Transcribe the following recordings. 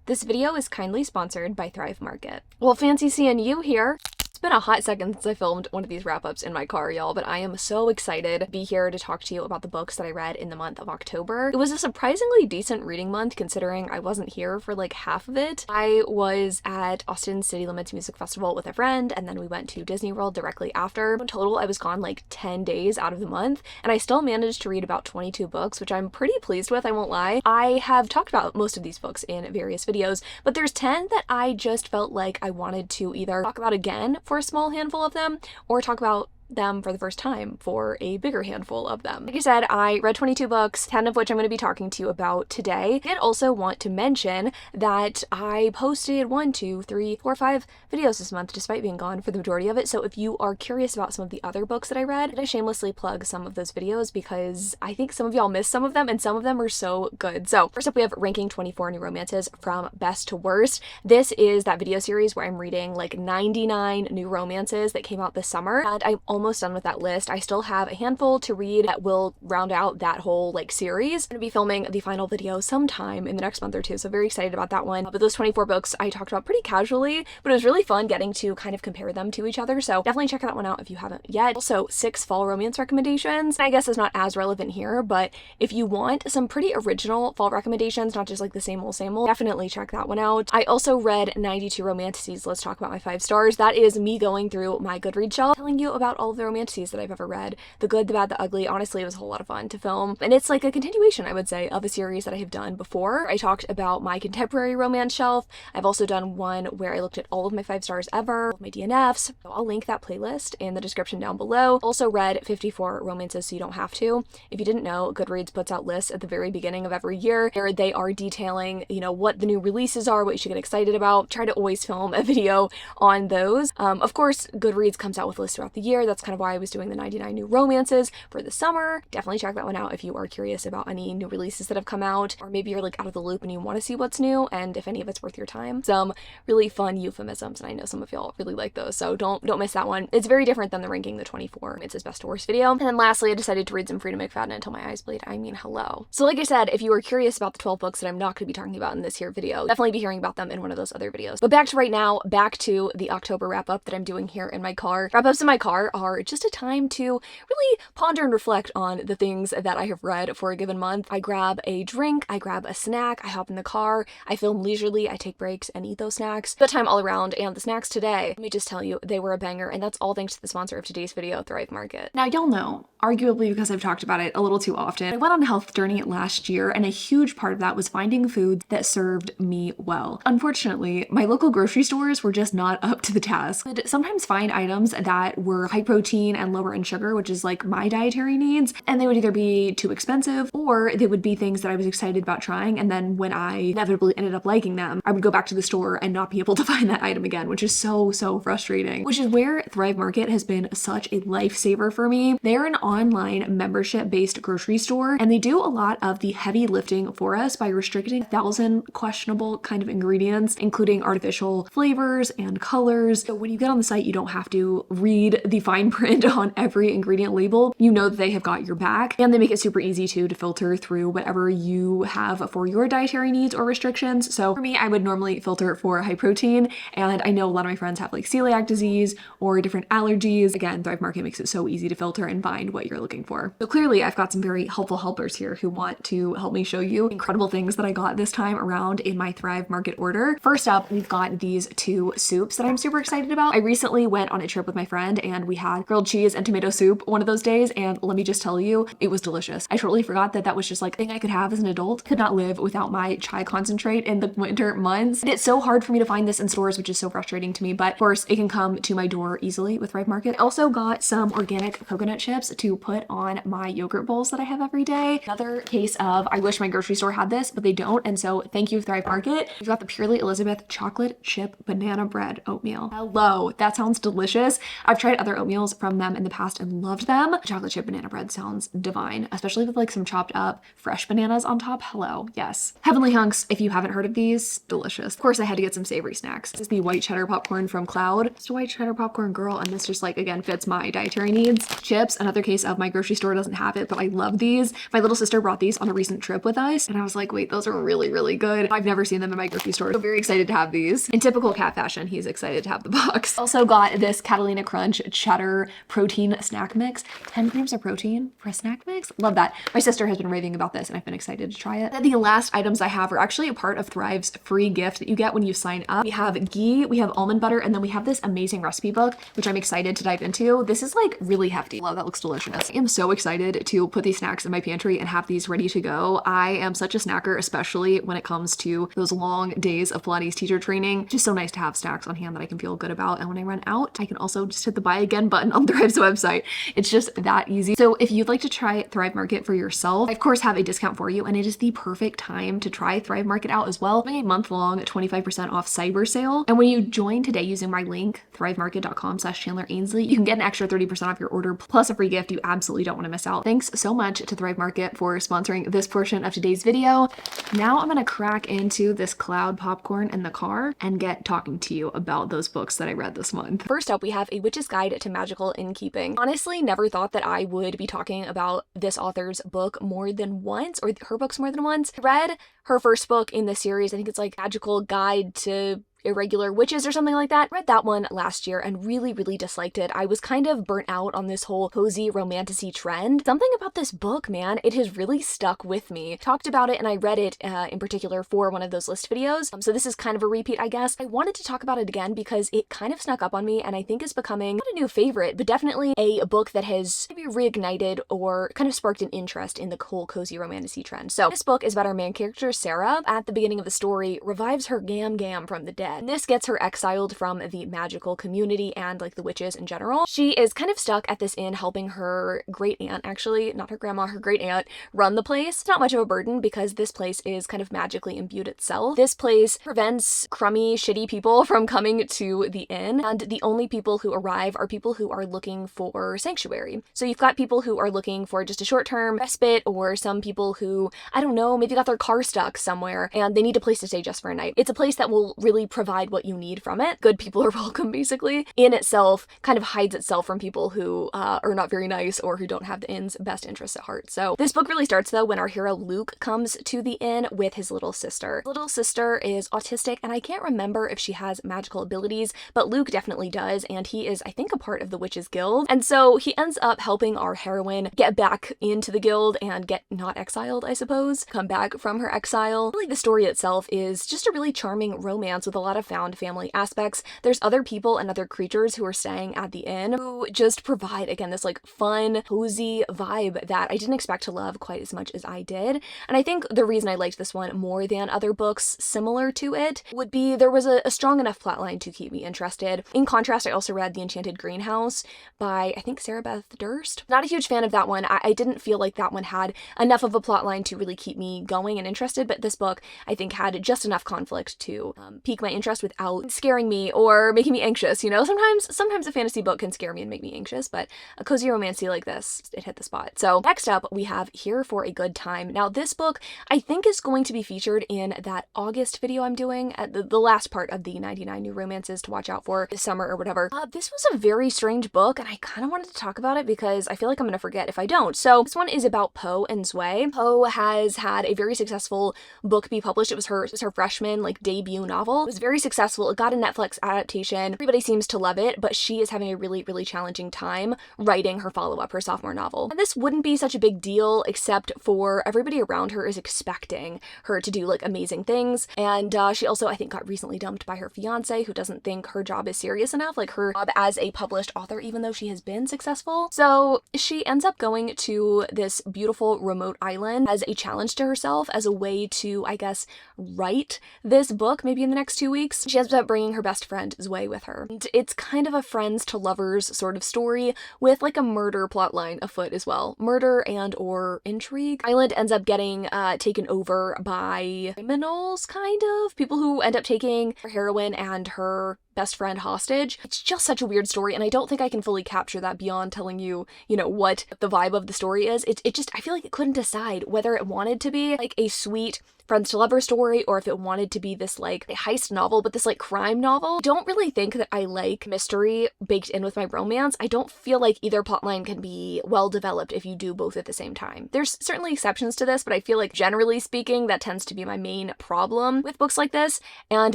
This video is kindly sponsored by Thrive Market. Well, fancy seeing you here. It's been a hot second since I filmed one of these wrap-ups in my car, y'all, but I am so excited to be here to talk to you about the books that I read in the month of October. It was a surprisingly decent reading month considering I wasn't here for like half of it. I was at Austin City Limits Music Festival with a friend, and then we went to Disney World directly after. In total, I was gone like 10 days out of the month, and I still managed to read about 22 books, which I'm pretty pleased with, I won't lie. I have talked about most of these books in various videos, but there's 10 that I just felt like I wanted to either talk about again for a small handful of them, or talk about them for the first time for a bigger handful of them. Like I said, I read 22 books, 10 of which I'm going to be talking to you about today. I did also want to mention that I posted 1, 2, 3, 4, 5 videos this month despite being gone for the majority of it, so if you are curious about some of the other books that I read, I shamelessly plug some of those videos because I think some of y'all missed some of them and some of them are so good. So first up we have ranking 24 new romances from best to worst. This is that video series where I'm reading like 99 new romances that came out this summer, and I'm almost done with that list. I still have a handful to read that will round out that whole like series. I'm gonna be filming the final video sometime in the next month or two, so very excited about that one. But those 24 books I talked about pretty casually, but it was really fun getting to kind of compare them to each other, so definitely check that one out if you haven't yet. Also, 6 fall romance recommendations. I guess is not as relevant here, but if you want some pretty original fall recommendations, not just like the same old, definitely check that one out. I also read 92 romantices. Let's talk about my 5 stars. That is me going through my Goodreads shelf, telling you about all of the romantices that I've ever read. The good, the bad, the ugly. Honestly, it was a whole lot of fun to film. And it's like a continuation, I would say, of a series that I have done before. I talked about my contemporary romance shelf. I've also done one where I looked at all of my 5 stars ever, my DNFs. So I'll link that playlist in the description down below. Also read 54 romances so you don't have to. If you didn't know, Goodreads puts out lists at the very beginning of every year where they are detailing, you know, what the new releases are, what you should get excited about. Try to always film a video on those. Of course, Goodreads comes out with lists throughout the year. That's kind of why I was doing the 99 new romances for the summer. Definitely check that one out if you are curious about any new releases that have come out, or maybe you're like out of the loop and you want to see what's new and if any of it's worth your time. Some really fun euphemisms, and I know some of y'all really like those, so don't miss that one. It's very different than the ranking the 24. It's his best to worst video. And then lastly, I decided to read some Freedom McFadden until my eyes bleed. I mean, hello. So like I said, if you are curious about the 12 books that I'm not going to be talking about in this here video, definitely be hearing about them in one of those other videos. But back to right now, back to the October wrap up that I'm doing here in my car. Wrap ups in my car are just a time to really ponder and reflect on the things that I have read for a given month. I grab a drink, I grab a snack, I hop in the car, I film leisurely, I take breaks and eat those snacks. Good time all around, and the snacks today, let me just tell you, they were a banger, and that's all thanks to the sponsor of today's video, Thrive Market. Now y'all know, arguably because I've talked about it a little too often, I went on a health journey last year, and a huge part of that was finding foods that served me well. Unfortunately, my local grocery stores were just not up to the task. I'd sometimes find items that were high protein and lower in sugar, which is like my dietary needs, and they would either be too expensive or they would be things that I was excited about trying, and then when I inevitably ended up liking them, I would go back to the store and not be able to find that item again, which is so frustrating. Which is where Thrive Market has been such a lifesaver for me. They're an online membership-based grocery store, and they do a lot of the heavy lifting for us by restricting 1,000 questionable kind of ingredients, including artificial flavors and colors. So when you get on the site, you don't have to read the fine print on every ingredient label. You know that they have got your back, and they make it super easy to filter through whatever you have for your dietary needs or restrictions. So for me, I would normally filter for high protein, and I know a lot of my friends have like celiac disease or different allergies. Again, Thrive Market makes it so easy to filter and find what you're looking for. So clearly I've got some very helpful helpers here who want to help me show you incredible things that I got this time around in my Thrive Market order. First up, we've got these 2 soups that I'm super excited about. I recently went on a trip with my friend and we had grilled cheese and tomato soup one of those days, and let me just tell you, it was delicious. I totally forgot that that was just like a thing I could have as an adult. Could not live without my chai concentrate in the winter months. And it's so hard for me to find this in stores, which is so frustrating to me, but of course it can come to my door easily with Thrive Market. I also got some organic coconut chips to put on my yogurt bowls that I have every day. Another case of I wish my grocery store had this, but they don't, and so thank you Thrive Market. We've got the Purely Elizabeth chocolate chip banana bread oatmeal. Hello, that sounds delicious. I've tried other oatmeal meals from them in the past and loved them. Chocolate chip banana bread sounds divine, especially with like some chopped up fresh bananas on top. Hello, yes. Heavenly Hunks, if you haven't heard of these, delicious. Of course, I had to get some savory snacks. This is the white cheddar popcorn from Cloud. Just a white cheddar popcorn girl, and this just like, again, fits my dietary needs. Chips, another case of my grocery store doesn't have it, but I love these. My little sister brought these on a recent trip with us, and I was like, wait, those are really, really good. I've never seen them in my grocery store, so very excited to have these. In typical cat fashion, he's excited to have the box. Also got this Catalina Crunch cheddar protein snack mix. 10 grams of protein for a snack mix? Love that. My sister has been raving about this, and I've been excited to try it. And the last items I have are actually a part of Thrive's free gift that you get when you sign up. We have ghee, we have almond butter, and then we have this amazing recipe book, which I'm excited to dive into. This is like really hefty. Love, that looks delicious. I am so excited to put these snacks in my pantry and have these ready to go. I am such a snacker, especially when it comes to those long days of Pilates teacher training. Just so nice to have snacks on hand that I can feel good about. And when I run out, I can also just hit the buy again button on Thrive's website. It's just that easy. So if you'd like to try Thrive Market for yourself, I of course have a discount for you, and it is the perfect time to try Thrive Market out as well. Having a month-long 25% off cyber sale. And when you join today using my link, thrivemarket.com/chandler.ainsley, you can get an extra 30% off your order plus a free gift. You absolutely don't want to miss out. Thanks so much to Thrive Market for sponsoring this portion of today's video. Now I'm going to crack into this Cloud popcorn in the car and get talking to you about those books that I read this month. First up, we have A Witch's Guide to Magical Innkeeping. Honestly, never thought that I would be talking about this author's book more than once, or her books more than once. I read her first book in the series. I think it's like Magical Guide to Irregular Witches or something like that. Read that one last year and really, really disliked it. I was kind of burnt out on this whole cozy romantasy trend. Something about this book, man, it has really stuck with me. Talked about it and I read it in particular for one of those list videos. So this is kind of a repeat, I guess. I wanted to talk about it again because it kind of snuck up on me and I think is becoming not a new favorite, but definitely a book that has maybe reignited or kind of sparked an interest in the whole cozy romantasy trend. So this book is about our main character, Sarah. At the beginning of the story, revives her Gam from the dead. And this gets her exiled from the magical community and like the witches in general. She is kind of stuck at this inn helping her great aunt, actually, not her grandma, her great aunt, run the place. It's not much of a burden because this place is kind of magically imbued itself. This place prevents crummy, shitty people from coming to the inn, and the only people who arrive are people who are looking for sanctuary. So you've got people who are looking for just a short-term respite, or some people who, I don't know, maybe got their car stuck somewhere and they need a place to stay just for a night. It's a place that will really provide what you need from it. Good people are welcome, basically. In itself kind of hides itself from people who are not very nice or who don't have the inn's best interests at heart. So this book really starts though when our hero Luke comes to the inn with his little sister. His little sister is autistic and I can't remember if she has magical abilities, but Luke definitely does, and he is, I think, a part of the Witches Guild. And so he ends up helping our heroine get back into the guild and get not exiled, I suppose, come back from her exile. Really, the story itself is just a really charming romance with a lot of found family aspects. There's other people and other creatures who are staying at the inn who just provide, again, this like fun, cozy vibe that I didn't expect to love quite as much as I did. And I think the reason I liked this one more than other books similar to it would be there was a strong enough plotline to keep me interested. In contrast, I also read The Enchanted Greenhouse by, I think, Sarah Beth Durst. Not a huge fan of that one. I didn't feel like that one had enough of a plotline to really keep me going and interested, but this book, I think, had just enough conflict to pique my interest without scaring me or making me anxious. You know, sometimes a fantasy book can scare me and make me anxious, but a cozy romancy like this, it hit the spot. So next up, we have Here for a Good Time. Now, this book, I think, is going to be featured in that August video I'm doing at the last part of the 99 new romances to watch out for this summer or whatever. This was a very strange book, and I kind of wanted to talk about it because I feel like I'm going to forget if I don't. So this one is about Poe and Zwei. Poe has had a very successful book be published. It was her freshman like debut novel. It was very successful. It got a Netflix adaptation. Everybody seems to love it, but she is having a really, really challenging time writing her follow-up, her sophomore novel. And this wouldn't be such a big deal except for everybody around her is expecting her to do like amazing things. And she also, I think, got recently dumped by her fiance, who doesn't think her job is serious enough, like her job as a published author, even though she has been successful. So she ends up going to this beautiful remote island as a challenge to herself, as a way to, I guess, write this book maybe in the next 2 weeks. She ends up bringing her best friend Zwei with her. And it's kind of a friends to lovers sort of story with like a murder plotline afoot as well. Murder and or intrigue. Island ends up getting taken over by criminals, kind of. People who end up taking her heroine and her best friend hostage. It's just such a weird story, and I don't think I can fully capture that beyond telling you, what the vibe of the story is. It just, I feel like it couldn't decide whether it wanted to be like a sweet friends to lover story or if it wanted to be this like a heist novel, but this like crime novel. I don't really think that I like mystery baked in with my romance. I don't feel like either plotline can be well developed if you do both at the same time. There's certainly exceptions to this, but I feel like generally speaking, that tends to be my main problem with books like this. And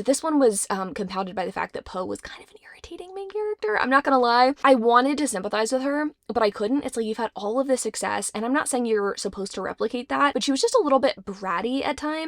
this one was compounded by the fact that Poe was kind of an irritating main character. I'm not gonna lie. I wanted to sympathize with her, but I couldn't. It's like you've had all of this success, and I'm not saying you're supposed to replicate that, but she was just a little bit bratty at times.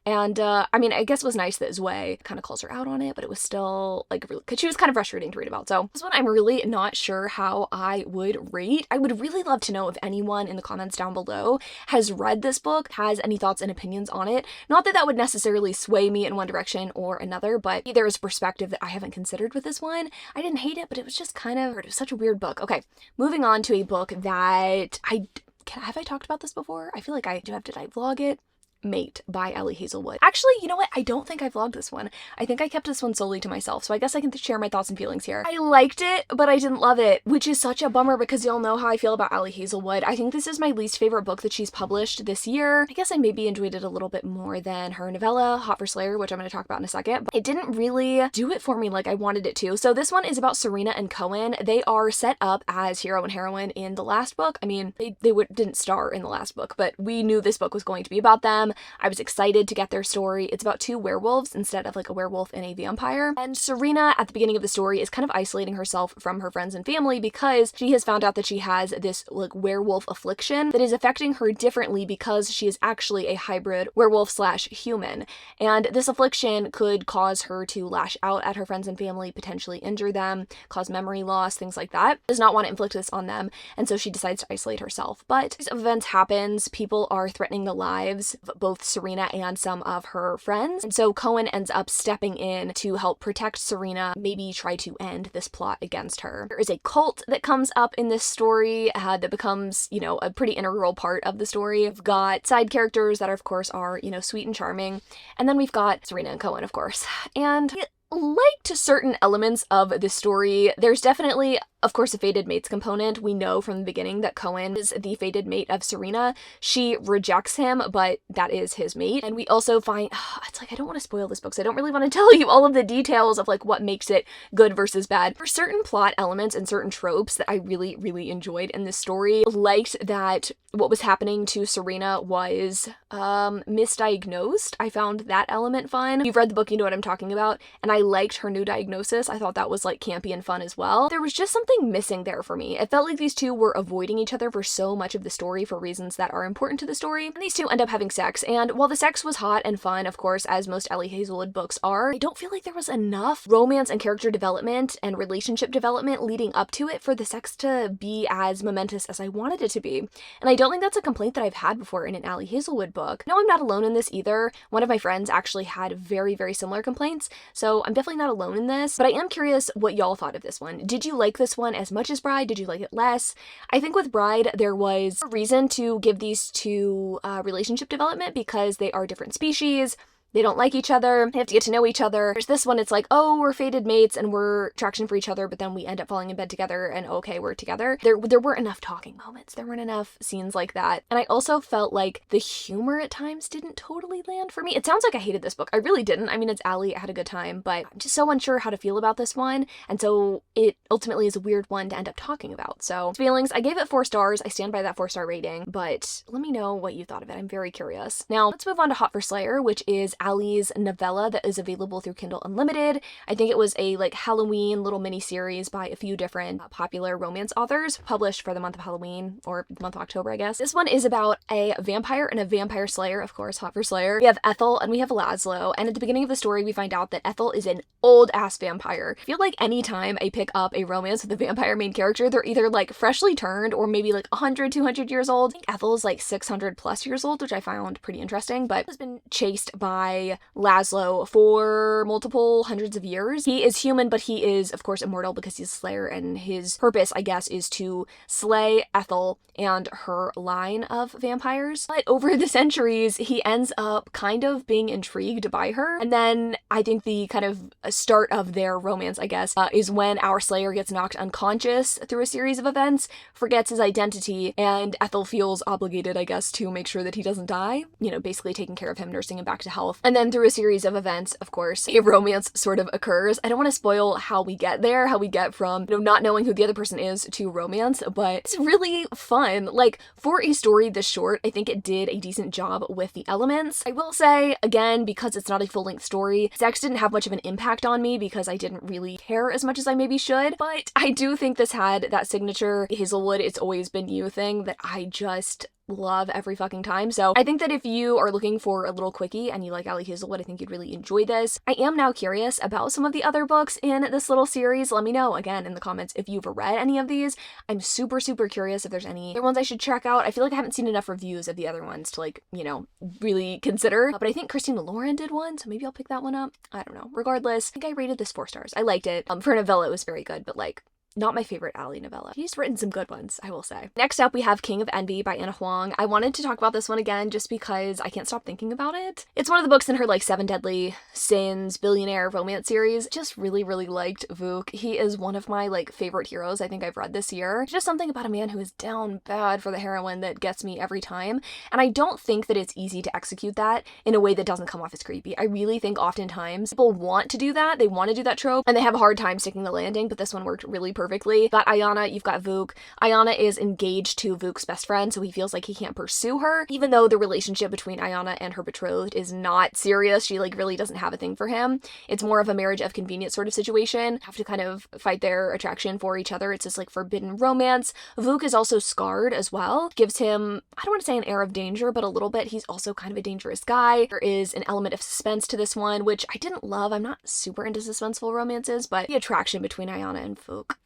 And I mean, I guess it was nice that Zwei kind of calls her out on it, but it was still like, because she was kind of frustrating to read about. So this one I'm really not sure how I would rate. I would really love to know if anyone in the comments down below has read this book, has any thoughts and opinions on it. Not that that would necessarily sway me in one direction or another, but there is a perspective that I haven't considered with this one. I didn't hate it, but it was just kind of, it was such a weird book. Okay, moving on to a book that have I talked about this before? I feel like I do have. Did I vlog it? Mate by Ellie Hazelwood. Actually, you know what? I don't think I vlogged this one. I think I kept this one solely to myself, so I guess I can share my thoughts and feelings here. I liked it, but I didn't love it, which is such a bummer because y'all know how I feel about Ellie Hazelwood. I think this is my least favorite book that she's published this year. I guess I maybe enjoyed it a little bit more than her novella, Hot for Slayer, which I'm going to talk about in a second, but it didn't really do it for me like I wanted it to. So this one is about Serena and Cohen. They are set up as hero and heroine in the last book. I mean, they didn't star in the last book, but we knew this book was going to be about them. I was excited to get their story. It's about two werewolves instead of like a werewolf and a vampire. And Serena at the beginning of the story is kind of isolating herself from her friends and family because she has found out that she has this like werewolf affliction that is affecting her differently because she is actually a hybrid werewolf / human. And this affliction could cause her to lash out at her friends and family, potentially injure them, cause memory loss, things like that. Does not want to inflict this on them, and so she decides to isolate herself. But as events happens, people are threatening the lives of both Serena and some of her friends. And so Cohen ends up stepping in to help protect Serena, maybe try to end this plot against her. There is a cult that comes up in this story that becomes, a pretty integral part of the story. We've got side characters that of course are, sweet and charming. And then we've got Serena and Cohen, of course. And liked certain elements of this story. There's definitely, of course, a fated mates component. We know from the beginning that Cohen is the fated mate of Serena. She rejects him, but that is his mate. And we also find, it's like, I don't want to spoil this book, so I don't really want to tell you all of the details of like what makes it good versus bad. For certain plot elements and certain tropes that I really, really enjoyed in this story, liked that what was happening to Serena was misdiagnosed. I found that element fun. If you've read the book, you know what I'm talking about. And I liked her new diagnosis. I thought that was like campy and fun as well. There was just something missing there for me. It felt like these two were avoiding each other for so much of the story for reasons that are important to the story. And these two end up having sex. And while the sex was hot and fun, of course, as most Ellie Hazelwood books are, I don't feel like there was enough romance and character development and relationship development leading up to it for the sex to be as momentous as I wanted it to be. And I don't think that's a complaint that I've had before in an Ellie Hazelwood book. No, I'm not alone in this either. One of my friends actually had very, very similar complaints. So I'm definitely not alone in this, but I am curious what y'all thought of this one. Did you like this one as much as Bride? Did you like it less? I think with Bride, there was a reason to give these two relationship development because they are different species. They don't like each other. They have to get to know each other. There's this one, it's like, oh, we're fated mates and we're attraction for each other, but then we end up falling in bed together and okay, we're together. There weren't enough talking moments. There weren't enough scenes like that. And I also felt like the humor at times didn't totally land for me. It sounds like I hated this book. I really didn't. I mean, it's Allie. I had a good time, but I'm just so unsure how to feel about this one. And so it ultimately is a weird one to end up talking about. So feelings, I gave it 4 stars. I stand by that 4-star rating, but let me know what you thought of it. I'm very curious. Now let's move on to Hot for Slayer, which is Allie's novella that is available through Kindle Unlimited. I think it was a like Halloween little mini series by a few different popular romance authors published for the month of Halloween or the month of October, I guess. This one is about a vampire and a vampire slayer, of course, Hot for Slayer. We have Ethel and we have Laszlo, and at the beginning of the story we find out that Ethel is an old ass vampire. I feel like anytime I pick up a romance with a vampire main character, they're either like freshly turned or maybe like 100, 200 years old. I think Ethel is like 600 plus years old, which I found pretty interesting, but has been chased by slay Laszlo for multiple hundreds of years. He is human, but he is, of course, immortal because he's a slayer, and his purpose, I guess, is to slay Ethel and her line of vampires. But over the centuries, he ends up kind of being intrigued by her. And then I think the kind of start of their romance, I guess, is when our slayer gets knocked unconscious through a series of events, forgets his identity, and Ethel feels obligated, I guess, to make sure that he doesn't die, you know, basically taking care of him, nursing him back to health. And then through a series of events, of course, a romance sort of occurs. I don't want to spoil how we get there, how we get from, you know, not knowing who the other person is to romance, but it's really fun. Like, for a story this short, I think it did a decent job with the elements. I will say, again, because it's not a full-length story, sex didn't have much of an impact on me because I didn't really care as much as I maybe should, but I do think this had that signature Hazelwood, it's always been you thing that I just love every fucking time. So I think that if you are looking for a little quickie and you like Ali Hazelwood, I think you'd really enjoy this. I am now curious about some of the other books in this little series. Let me know, again, in the comments if you've read any of these. I'm super, super curious if there's any other ones I should check out. I feel like I haven't seen enough reviews of the other ones to, like, you know, really consider. But I think Christina Lauren did one, so maybe I'll pick that one up. I don't know. Regardless, I think I rated this 4 stars. I liked it. For a novella, it was very good, but, like, not my favorite Ali novella. She's written some good ones, I will say. Next up, we have King of Envy by Anna Huang. I wanted to talk about this one again just because I can't stop thinking about it. It's one of the books in her, like, 7 Deadly Sins billionaire romance series. Just really, really liked Vuk. He is one of my, like, favorite heroes I think I've read this year. Just something about a man who is down bad for the heroine that gets me every time. And I don't think that it's easy to execute that in a way that doesn't come off as creepy. I really think oftentimes people want to do that. They want to do that trope, and they have a hard time sticking the landing, but this one worked really perfectly. You've got Ayana, you've got Vuk. Ayana is engaged to Vuk's best friend, so he feels like he can't pursue her, even though the relationship between Ayana and her betrothed is not serious. She, like, really doesn't have a thing for him. It's more of a marriage of convenience sort of situation. Have to kind of fight their attraction for each other. It's this, like, forbidden romance. Vuk is also scarred as well. Gives him, I don't want to say an air of danger, but a little bit. He's also kind of a dangerous guy. There is an element of suspense to this one, which I didn't love. I'm not super into suspenseful romances, but the attraction between Ayana and Vuk,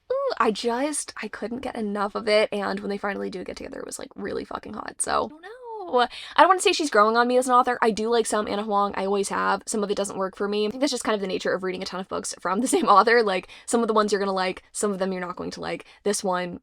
I couldn't get enough of it, and when they finally do get together, it was, like, really fucking hot. So I don't know. I don't want to say she's growing on me as an author. I do like some Anna Huang. I always have. Some of it doesn't work for me. I think that's just kind of the nature of reading a ton of books from the same author. Like, some of the ones you're gonna like, some of them you're not going to like. This one's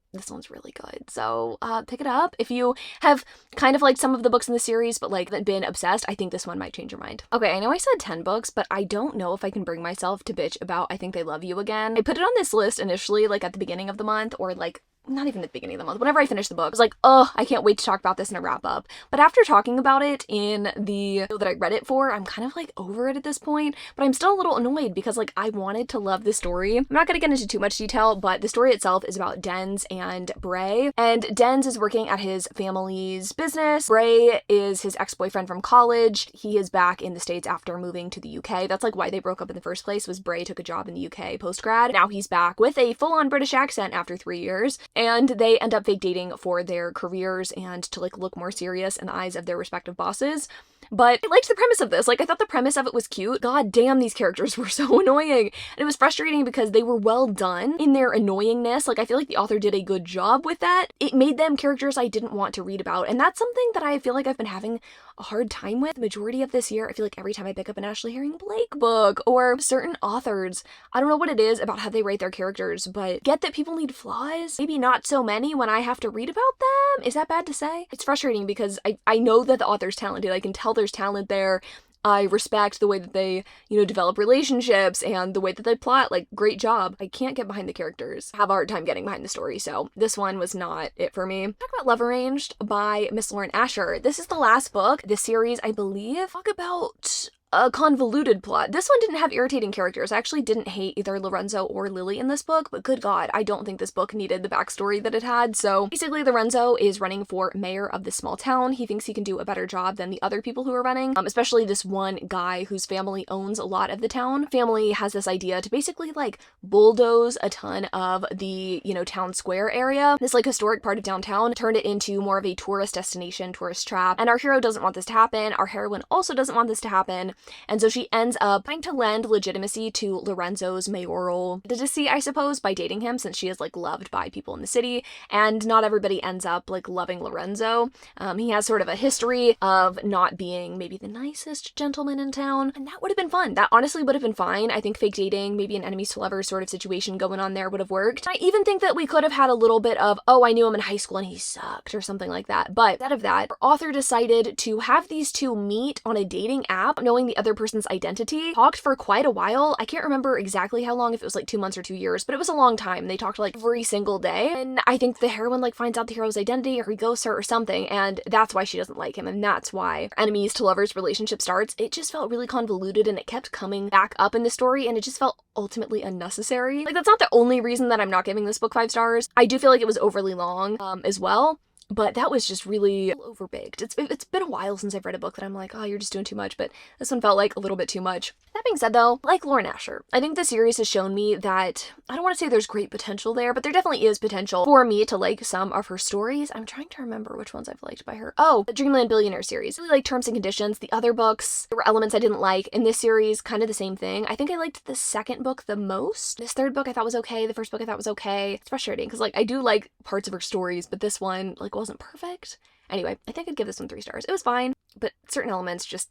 really good. So pick it up. If you have kind of liked some of the books in the series, but, like, been obsessed, I think this one might change your mind. Okay, I know I said 10 books, but I don't know if I can bring myself to bitch about I Think They Love You again. I put it on this list initially, like, at the beginning of the month, or, like, not even at the beginning of the month, whenever I finished the book, I was like, oh, I can't wait to talk about this in a wrap up. But after talking about it in the that I read it for, I'm kind of, like, over it at this point, but I'm still a little annoyed because, like, I wanted to love this story. I'm not gonna get into too much detail, but the story itself is about Dens and Bray, and Dens is working at his family's business. Bray is his ex-boyfriend from college. He is back in the States after moving to the UK. That's, like, why they broke up in the first place, was Bray took a job in the UK post-grad. Now he's back with a full-on British accent after 3 years. And they end up fake dating for their careers and to, like, look more serious in the eyes of their respective bosses. But I liked the premise of this. Like, I thought the premise of it was cute. God damn, these characters were so annoying. And it was frustrating because they were well done in their annoyingness. Like, I feel like the author did a good job with that. It made them characters I didn't want to read about. And that's something that I feel like I've been having a hard time with the majority of this year. I feel like every time I pick up an Ashley Herring Blake book or certain authors, I don't know what it is about how they write their characters, but get that people need flaws. Maybe not so many when I have to read about them. Is that bad to say? It's frustrating because I know that the author's talented. I can tell there's talent there. I respect the way that they, you know, develop relationships and the way that they plot. Like, great job. I can't get behind the characters. I have a hard time getting behind the story, so this one was not it for me. Talk about Love Arranged by Miss Lauren Asher. This is the last book. This series, I believe, talk about a convoluted plot. This one didn't have irritating characters. I actually didn't hate either Lorenzo or Lily in this book, but good God, I don't think this book needed the backstory that it had. So basically, Lorenzo is running for mayor of this small town. He thinks he can do a better job than the other people who are running, especially this one guy whose family owns a lot of the town. Family has this idea to basically, like, bulldoze a ton of the, you know, town square area, this, like, historic part of downtown, turn it into more of a tourist destination, tourist trap. And our hero doesn't want this to happen. Our heroine also doesn't want this to happen. And so she ends up trying to lend legitimacy to Lorenzo's mayoral candidacy, I suppose, by dating him, since she is like loved by people in the city, and not everybody ends up like loving Lorenzo. He has sort of a history of not being maybe the nicest gentleman in town, and that would have been fun. That honestly would have been fine. I think fake dating, maybe an enemies to lovers sort of situation going on there would have worked. I even think that we could have had a little bit of, oh, I knew him in high school and he sucked or something like that. But instead of that, our author decided to have these two meet on a dating app, knowing the other person's identity, talked for quite a while. I can't remember exactly how long, if it was like 2 months or 2 years, but it was a long time. They talked like every single day. And I think the heroine like finds out the hero's identity, or he ghosts her or something, and that's why she doesn't like him, and that's why enemies to lovers relationship starts. It just felt really convoluted, and it kept coming back up in the story, and it just felt ultimately unnecessary. Like, that's not the only reason that I'm not giving this book 5 stars. I do feel like it was overly long as well. But that was just really overbaked. It's been a while since I've read a book that I'm like, oh, you're just doing too much, but this one felt like a little bit too much. That being said though, like Lauren Asher, I think the series has shown me that, I don't want to say there's great potential there, but there definitely is potential for me to like some of her stories. I'm trying to remember which ones I've liked by her. Oh, the Dreamland Billionaire series. I really like Terms and Conditions. The other books, there were elements I didn't like. In this series, kind of the same thing. I think I liked the second book the most. This third book I thought was okay. The first book I thought was okay. It's frustrating because like I do like parts of her stories, but this one like wasn't perfect. Anyway, I think I'd give this one 3 stars. It was fine, but certain elements just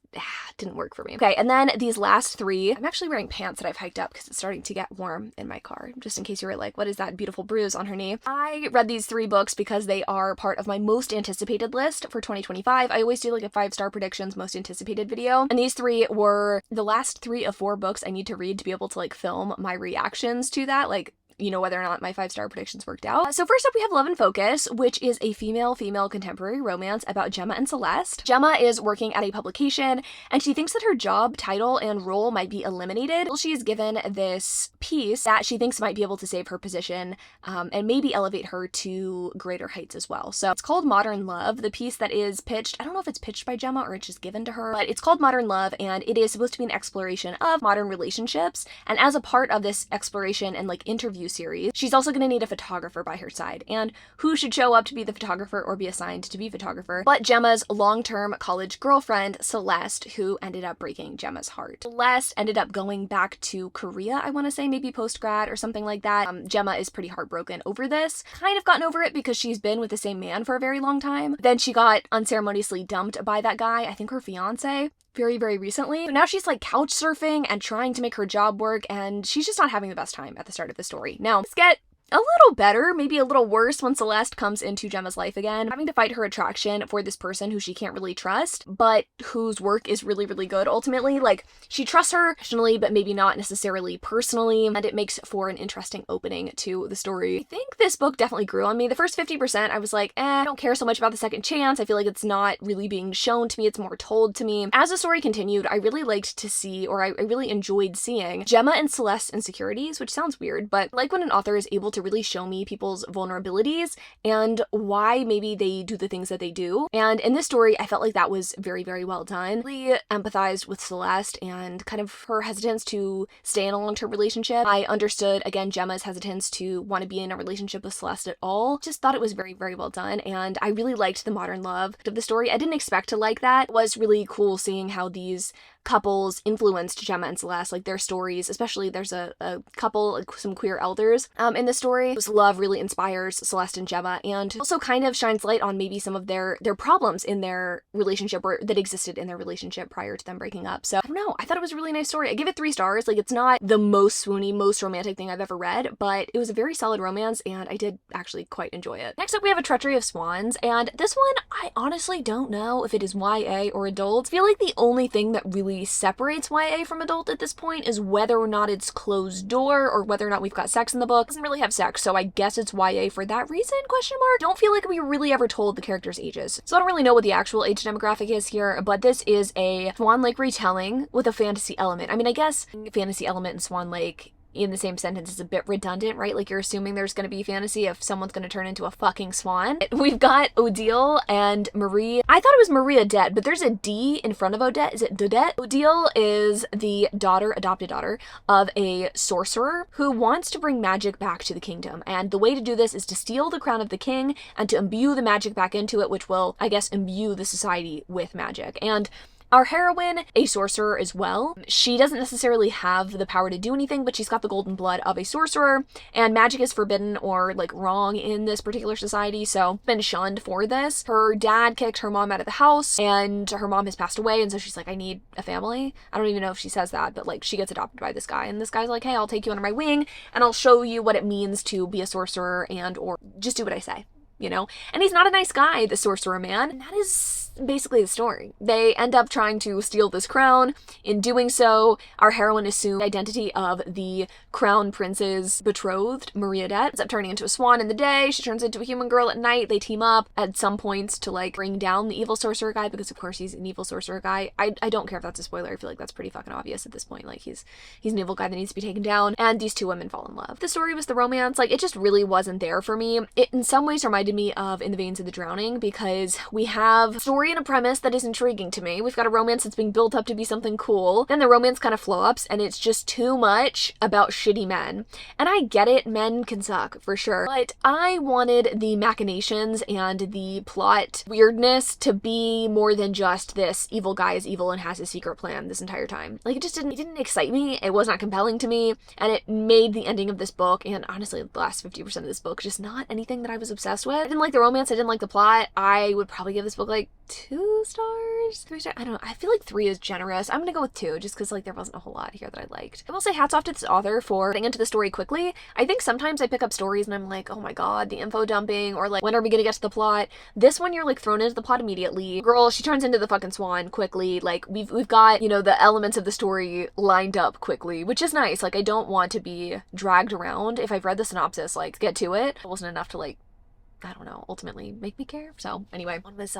didn't work for me. Okay, and then these last 3, I'm actually wearing pants that I've hiked up because it's starting to get warm in my car, just in case you were like, what is that beautiful bruise on her knee? I read these 3 books because they are part of my most anticipated list for 2025. I always do like a 5-star predictions most anticipated video, and these 3 were the last 3 of 4 books I need to read to be able to like film my reactions to that, like, you know, whether or not my 5-star predictions worked out. So first up we have Love and Focus, which is a female-female contemporary romance about Gemma and Celeste. Gemma is working at a publication, and she thinks that her job title and role might be eliminated until she is given this piece that she thinks might be able to save her position and maybe elevate her to greater heights as well. So it's called Modern Love, the piece that is pitched. I don't know if it's pitched by Gemma or it's just given to her, but it's called Modern Love, and it is supposed to be an exploration of modern relationships. And as a part of this exploration and like interview series, she's also going to need a photographer by her side. And who should show up to be the photographer or be assigned to be photographer but Gemma's long-term college girlfriend, Celeste, who ended up breaking Gemma's heart. Celeste ended up going back to Korea, I want to say, maybe post-grad or something like that. Gemma is pretty heartbroken over this. Kind of gotten over it because she's been with the same man for a very long time. Then she got unceremoniously dumped by that guy, I think her fiance, very, very recently. So now she's like couch surfing and trying to make her job work, and she's just not having the best time at the start of the story. Now, let's get a little better, maybe a little worse when Celeste comes into Gemma's life again, having to fight her attraction for this person who she can't really trust, but whose work is really, really good ultimately. Like, she trusts her professionally, but maybe not necessarily personally, and it makes for an interesting opening to the story. I think this book definitely grew on me. The first 50%, I was like, I don't care so much about the second chance. I feel like it's not really being shown to me, it's more told to me. As the story continued, I really liked to see, or I really enjoyed seeing Gemma and Celeste's insecurities, which sounds weird, but like when an author is able to really show me people's vulnerabilities and why maybe they do the things that they do. And in this story, I felt like that was very, very well done. Really empathized with Celeste and kind of her hesitance to stay in a long-term relationship. I understood, again, Gemma's hesitance to want to be in a relationship with Celeste at all. Just thought it was very, very well done, and I really liked the modern love of the story. I didn't expect to like that. It was really cool seeing how these couples influenced Gemma and Celeste, like their stories, especially there's a couple, like some queer elders in the story. This love really inspires Celeste and Gemma, and also kind of shines light on maybe some of their problems in their relationship, or that existed in their relationship prior to them breaking up. So I don't know, I thought it was a really nice story. I give it 3 stars. Like, it's not the most swoony, most romantic thing I've ever read, but it was a very solid romance, and I did actually quite enjoy it. Next up, we have A Treachery of Swans, and this one, I honestly don't know if it is YA or adult. I feel like the only thing that really separates YA from adult at this point is whether or not it's closed door, or whether or not we've got sex in the book. It doesn't really have sex, so I guess it's YA for that reason, question mark. Don't feel like we really ever told the characters' ages, so I don't really know what the actual age demographic is here, but this is a Swan Lake retelling with a fantasy element. I mean, I guess fantasy element in Swan Lake in the same sentence is a bit redundant, right? Like, you're assuming there's going to be fantasy if someone's going to turn into a fucking swan. We've got Odile and Marie. I thought it was Marie Odette, but there's a D in front of Odette. Is it Dodette? Odile is the adopted daughter of a sorcerer who wants to bring magic back to the kingdom. And the way to do this is to steal the crown of the king and to imbue the magic back into it, which will, I guess, imbue the society with magic. And Our heroine, a sorcerer as well. She doesn't necessarily have the power to do anything, but she's got the golden blood of a sorcerer, and magic is forbidden or like wrong in this particular society, so been shunned for this. Her dad kicked her mom out of the house, and her mom has passed away, and so she's like, I need a family. I don't even know if she says that, but like she gets adopted by this guy, and this guy's like, hey, I'll take you under my wing, and I'll show you what it means to be a sorcerer and or just do what I say, you know? And he's not a nice guy, the sorcerer man, and that is basically the story. They end up trying to steal this crown. In doing so, our heroine assumes the identity of the crown prince's betrothed, Maria Det. Ends up turning into a swan in the day. She turns into a human girl at night. They team up at some points to like bring down the evil sorcerer guy, because of course he's an evil sorcerer guy. I don't care if that's a spoiler. I feel like that's pretty fucking obvious at this point. Like he's an evil guy that needs to be taken down, and these two women fall in love. The story was the romance. Like it just really wasn't there for me. It in some ways reminded me of In the Veins of the Drowning, because we have story and a premise that is intriguing to me. We've got a romance that's being built up to be something cool. Then the romance kind of flops, and it's just too much about shitty men. And I get it, men can suck, for sure. But I wanted the machinations and the plot weirdness to be more than just this evil guy is evil and has a secret plan this entire time. Like it didn't excite me, it was not compelling to me, and it made the ending of this book, and honestly the last 50% of this book, just not anything that I was obsessed with. I didn't like the romance, I didn't like the plot. I would probably give this book like 2 stars? 3 stars? I don't know. I feel like 3 is generous. I'm gonna go with 2 just because like there wasn't a whole lot here that I liked. I will say hats off to this author for getting into the story quickly. I think sometimes I pick up stories and I'm like, oh my god, the info dumping, or like, when are we gonna get to the plot? This one you're like thrown into the plot immediately. Girl, she turns into the fucking swan quickly. Like we've got, you know, the elements of the story lined up quickly, which is nice. Like I don't want to be dragged around. If I've read the synopsis, like get to it. It wasn't enough to like, I don't know, ultimately make me care. So anyway, one was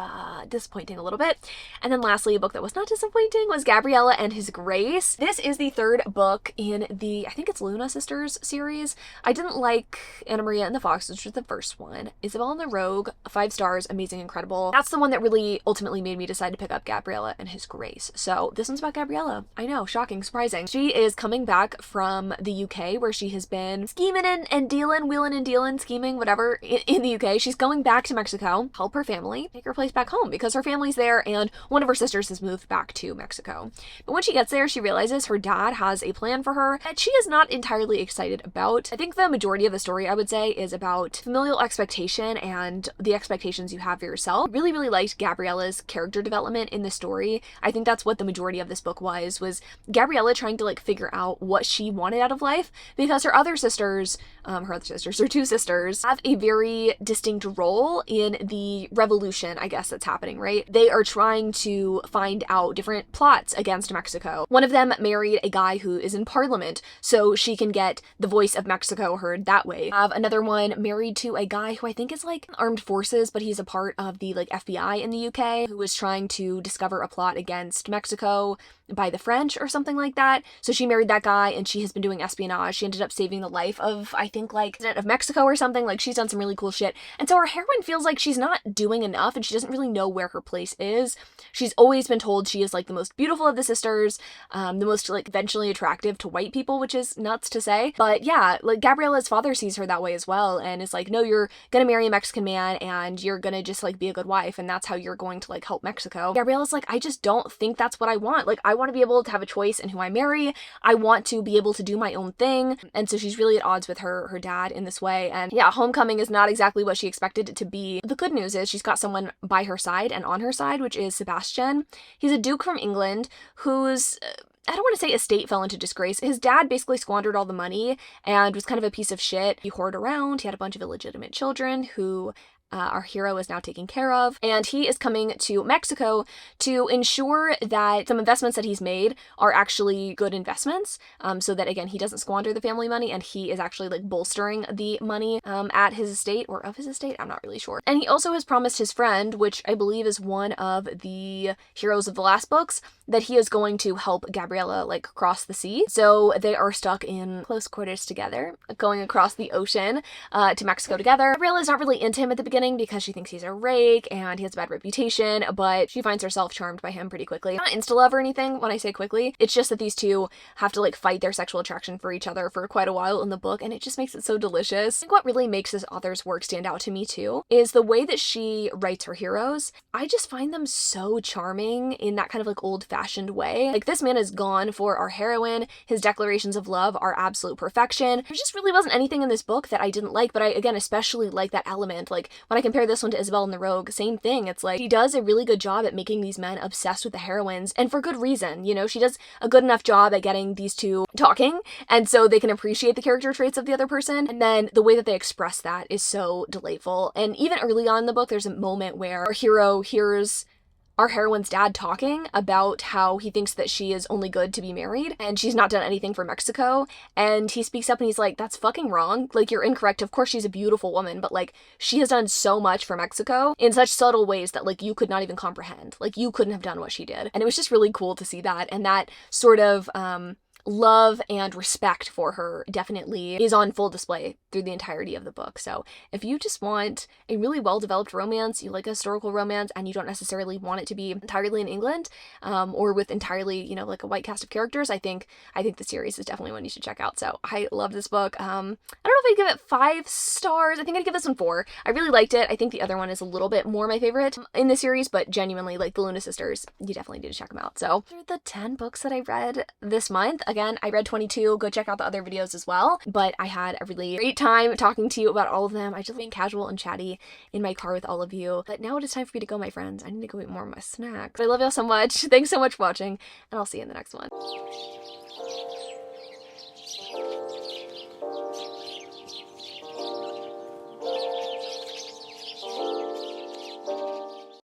disappointing a little bit. And then lastly, a book that was not disappointing was Gabriella and His Grace. This is the 3rd book in the, I think it's Luna Sisters series. I didn't like Anna Maria and the Fox, which was the first one. Isabel and the Rogue, 5 stars, amazing, incredible. That's the one that really ultimately made me decide to pick up Gabriella and His Grace. So this one's about Gabriella. I know, shocking, surprising. She is coming back from the UK where she has been scheming and dealing, wheeling and dealing, scheming, whatever, in the UK. She's going back to Mexico, help her family, take her place back home because her family's there and one of her sisters has moved back to Mexico. But when she gets there, she realizes her dad has a plan for her that she is not entirely excited about. I think the majority of the story, I would say, is about familial expectation and the expectations you have for yourself. I really, really liked Gabriella's character development in the story. I think that's what the majority of this book was Gabriella trying to like figure out what she wanted out of life, because her other sisters, her 2 sisters, have a very distinct role in the revolution, I guess, that's happening, right? They are trying to find out different plots against Mexico. One of them married a guy who is in parliament, so she can get the voice of Mexico heard that way. Another one married to a guy who I think is like armed forces, but he's a part of the like FBI in the UK, who is trying to discover a plot against Mexico by the French or something like that. So she married that guy and she has been doing espionage. She ended up saving the life of, I think, like, president of Mexico or something. Like, she's done some really cool shit. And so our heroine feels like she's not doing enough and she doesn't really know where her place is. She's always been told she is like the most beautiful of the sisters, the most like eventually attractive to white people, which is nuts to say. But yeah, like Gabriella's father sees her that way as well and is like, no, you're gonna marry a Mexican man and you're gonna just like be a good wife and that's how you're going to like help Mexico. Gabriella's like, I just don't think that's what I want. Like, I want to be able to have a choice in who I marry. I want to be able to do my own thing. And so she's really at odds with her dad in this way. And yeah, homecoming is not exactly what she expected it to be. The good news is she's got someone by her side and on her side, which is Sebastian. He's a duke from England who's I don't want to say estate fell into disgrace. His dad basically squandered all the money and was kind of a piece of shit. He whored around. He had a bunch of illegitimate children who our hero is now taking care of, and he is coming to Mexico to ensure that some investments that he's made are actually good investments, so that again he doesn't squander the family money and he is actually like bolstering the money at his estate or of his estate. I'm not really sure. And he also has promised his friend, which I believe is one of the heroes of the last books, that he is going to help Gabriella like cross the sea. So they are stuck in close quarters together, going across the ocean to Mexico together. Gabriella is not really into him at the beginning. beginning because she thinks he's a rake and he has a bad reputation, but she finds herself charmed by him pretty quickly. Not insta-love or anything when I say quickly. It's just that these two have to like fight their sexual attraction for each other for quite a while in the book, and it just makes it so delicious. I think what really makes this author's work stand out to me too is the way that she writes her heroes. I just find them so charming in that kind of like old-fashioned way. Like, this man is gone for our heroine. His declarations of love are absolute perfection. There just really wasn't anything in this book that I didn't like, but I, again, especially like that element. Like, when I compare this one to Isabel and the Rogue, same thing. It's like, she does a really good job at making these men obsessed with the heroines, and for good reason. You know, she does a good enough job at getting these two talking, and so they can appreciate the character traits of the other person, and then the way that they express that is so delightful. And even early on in the book, there's a moment where our hero hears our heroine's dad talking about how he thinks that she is only good to be married and she's not done anything for Mexico, and he speaks up and he's like, that's fucking wrong. Like, you're incorrect. Of course she's a beautiful woman, but like, she has done so much for Mexico in such subtle ways that like you could not even comprehend. Like, you couldn't have done what she did. And it was just really cool to see that, and that sort of love and respect for her definitely is on full display through the entirety of the book. So if you just want a really well-developed romance, you like a historical romance, and you don't necessarily want it to be entirely in England, or with entirely, you know, like a white cast of characters, I think the series is definitely one you should check out. So I love this book. I don't know if I'd give it 5 stars. I think I'd give this one 4. I really liked it. I think the other one is a little bit more my favorite in the series, but genuinely, like, the Luna sisters, you definitely need to check them out. So those are the 10 books that I read this month. Again, I read 22. Go check out the other videos as well. But I had a really great time talking to you about all of them. I just being casual and chatty in my car with all of you. But now it is time for me to go, my friends. I need to go eat more of my snacks. I love y'all so much. Thanks so much for watching, and I'll see you in the next one.